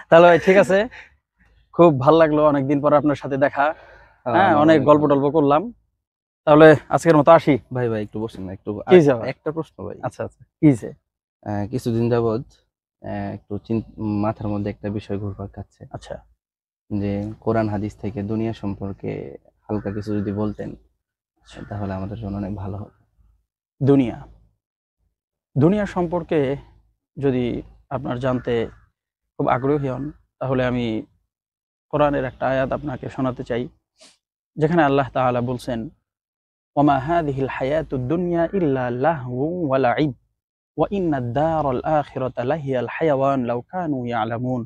তাহলে ভাই ঠিক আছে, খুব ভালো লাগলো অনেকদিন পর আপনার সাথে দেখা। হ্যাঁ, অনেক গল্প টল্প করলাম। তাহলে আজকের মতো আসি। ভাই ভাই একটু বসেন না, একটু কি হয়েছে ভাই? একটা প্রশ্ন ভাই। আচ্ছা আচ্ছা, কি হয়েছে? কিছুদিন যাবৎ একটু মাথার মধ্যে একটা বিষয় ঘুরপাক খাচ্ছে, আচ্ছা, যে কোরআন হাদিস থেকে দুনিয়া সম্পর্কে হালকা কিছু যদি বলতেন তাহলে আমাদের জন্য অনেক ভালো হতো। দুনিয়া দুনিয়া সম্পর্কে যদি আপনার জানতে খুব আগ্রহী হন, তাহলে আমি কোরআনের একটা আয়াত আপনাকে শোনাতে চাই, যেখানে আল্লাহ তাআলা বলছেন, ওমা হাদিহিল হায়াতুদ দুনিয়া ইল্লা লাহউ ওয়া লাইব ওয়া ইন্নাদ দারাল আখিরাতা লাহিয়াল হায়াওয়ান লাউ কানু ইয়ালামুন।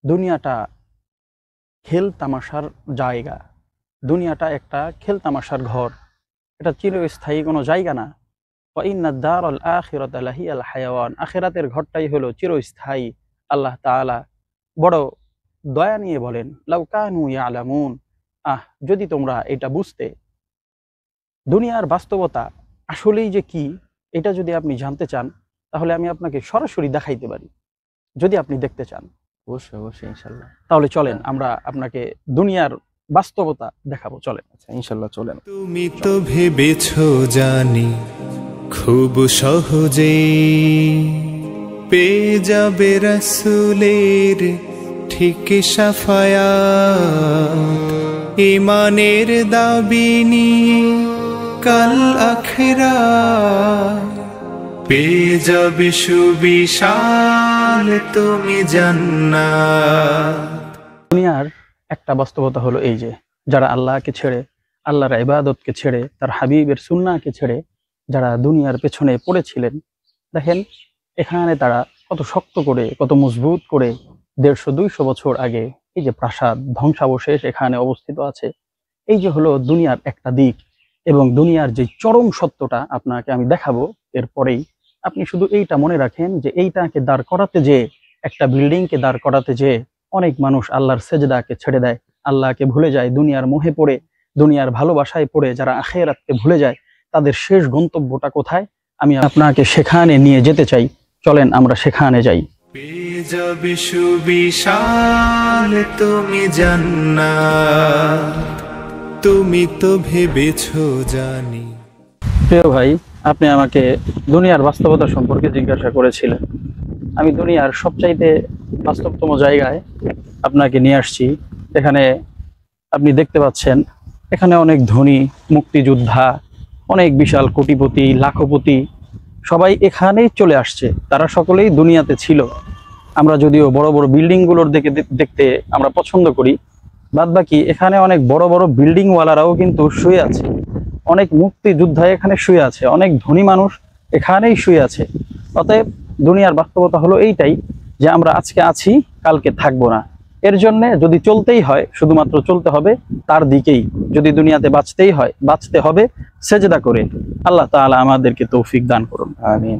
দুনিয়াটা খেল তামাশার জায়গা, দুনিয়াটা একটা খেল তামাশার ঘর, এটা চিরস্থায়ী কোনো জায়গা না। ওয়া ইন্নাদ দারাল আখিরাতা লাহিয়াল হায়াওয়ান, আখিরাতের ঘরটাই হলো চিরস্থায়ী। আল্লাহ তাআলা বড় দয়া নিয়ে বলেন, লাউ কানু ইয়ালামুন, যদি তোমরা এটা বুঝতে, দুনিয়ার বাস্তবতা আসলেই যে কি এটা যদি আপনি জানতে চান, তাহলে আমি আপনাকে সরাসরি দেখাইতে পারি। যদি আপনি দেখতে চান, অবশ্যই অবশ্যই, ইনশাল্লাহ। তাহলে চলেন আমরা আপনাকে দুনিয়ার বাস্তবতা দেখাবো। চলেন। আচ্ছা, ইনশাল্লাহ চলেন। তুমি তো ভেবেছো জানি খুব সহজে পেয়ে যাবে রাসূলের ঠিক শাফায়াত, ঈমানের দাবি নিয়ে কাল আখিরাত পেয়ে যাবে সুবিশাল তুমি জান্নাত। দুনিয়ার একটা বাস্তবতা হলো এই যে, যারা আল্লাহকে ছেড়ে, আল্লাহর ইবাদতকে ছেড়ে, তার হাবিবের সুন্নাহকে ছেড়ে যারা দুনিয়ার পেছনে পড়েছিলেন, দেখেন এখানে তারা কত শক্ত করে, কত মজবুত করে 150-200 বছর আগে এই যে প্রাসাদ ধ্বংসাবশেষ এখানে অবস্থিত আছে। এই যে হলো দুনিয়ার একটা দিক, এবং দুনিয়ার যে চরম সত্যটা আপনাকে আমি দেখাবো এরপরেই। আপনি শুধু এইটা মনে রাখেন যে এইটাকে দাঁড় করাতে, যে একটা বিল্ডিংকে দাঁড় করাতে যে অনেক মানুষ আল্লাহর সেজদাকে ছেড়ে দেয়, আল্লাহকে ভুলে যায়, দুনিয়ার মোহে পড়ে, দুনিয়ার ভালোবাসায় পড়ে যারা আখিরাতকে ভুলে যায়, তাদের শেষ গন্তব্যটা কোথায় আমি আপনাকে সেখানে নিয়ে যেতে চাই। চলেন আমরা সেখানে যাই। পেয়ে যাবে সুবিশাল তুমি জান্নাত, তুমি তো ভেবেছো জানি। প্রিয় ভাই, আপনি আমাকে দুনিয়ার বাস্তবতা সম্পর্কে জিজ্ঞাসা করেছিলেন। আমি দুনিয়ার সবচাইতে বাস্তবতম জায়গায় আপনাকে নিয়ে আসছি। এখানে আপনি দেখতে পাচ্ছেন, এখানে অনেক ধনী মুক্তিযোদ্ধা, অনেক বিশাল কোটিপতি, লাখপতি সবাই এখানেই চলে আসছে। তারা সকলেই দুনিয়াতে ছিল। আমরা যদিও বড় বড় বিল্ডিংগুলোর দেখতে আমরা পছন্দ করি, বাদবাকি এখানে অনেক বড় বড় বিল্ডিংওয়ালারাও কিন্তু শুয়ে আছে, অনেক মুক্তিযোদ্ধা এখানে শুয়ে আছে, অনেক ধনী মানুষ এখানেই শুয়ে আছে। অতএব দুনিয়ার বাস্তবতা হলো এইটাই, যে আমরা আজকে আছি, কালকে থাকবো না। এর জন্য যদি চলতেই হয়, শুধুমাত্র চলতে হবে তার দিকেই। যদি দুনিয়াতে বাঁচতেই হয়, বাঁচতে হবে সেজদা করে। আল্লাহ তাআলা আমাদেরকে তৌফিক দান করুন। আমিন।